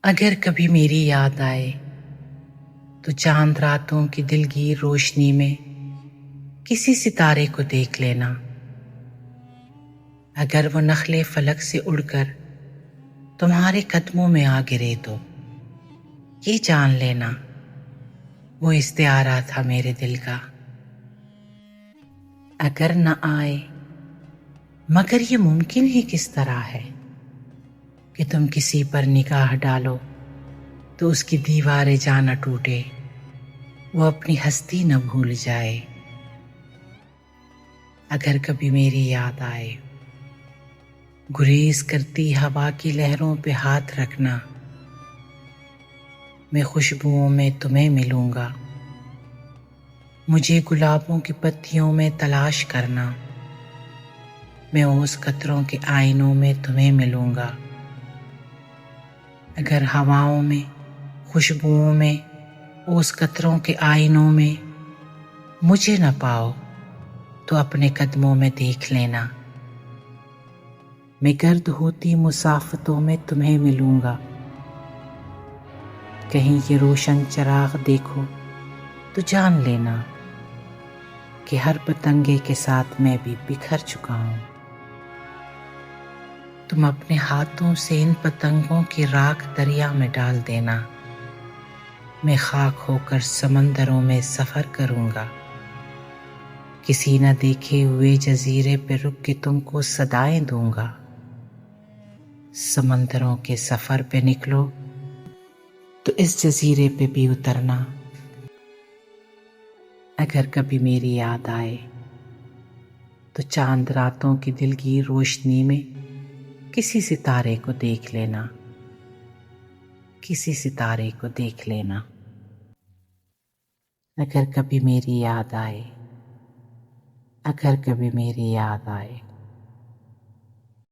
اگر کبھی میری یاد آئے تو چاند راتوں کی دلگیر روشنی میں کسی ستارے کو دیکھ لینا۔ اگر وہ نخلے فلک سے اڑ کر تمہارے قدموں میں آ گرے تو یہ جان لینا وہ استعارہ تھا میرے دل کا۔ اگر نہ آئے مگر یہ ممکن ہی کس طرح ہے کہ تم کسی پر نگاہ ڈالو تو اس کی دیواریں جا نہ ٹوٹے، وہ اپنی ہستی نہ بھول جائے۔ اگر کبھی میری یاد آئے گریز کرتی ہوا کی لہروں پہ ہاتھ رکھنا، میں خوشبوؤں میں تمہیں ملوں گا، مجھے گلابوں کی پتیوں میں تلاش کرنا، میں اوس قطروں کے آئینوں میں تمہیں ملوں گا۔ اگر ہواؤں میں، خوشبوؤں میں، اوس قطروں کے آئینوں میں مجھے نہ پاؤ تو اپنے قدموں میں دیکھ لینا، میں گرد ہوتی مسافتوں میں تمہیں ملوں گا۔ کہیں یہ روشن چراغ دیکھو تو جان لینا کہ ہر پتنگے کے ساتھ میں بھی بکھر چکا ہوں۔ تم اپنے ہاتھوں سے ان پتنگوں کی راکھ دریا میں ڈال دینا، میں خاک ہو کر سمندروں میں سفر کروں گا، کسی نہ دیکھے ہوئے جزیرے پہ رک کے تم کو صدائیں دوں گا۔ سمندروں کے سفر پہ نکلو تو اس جزیرے پہ بھی اترنا۔ اگر کبھی میری یاد آئے تو چاند راتوں کی دلگیر روشنی میں کسی ستارے کو دیکھ لینا، کسی ستارے کو دیکھ لینا۔ اگر کبھی میری یاد آئے، اگر کبھی میری یاد آئے۔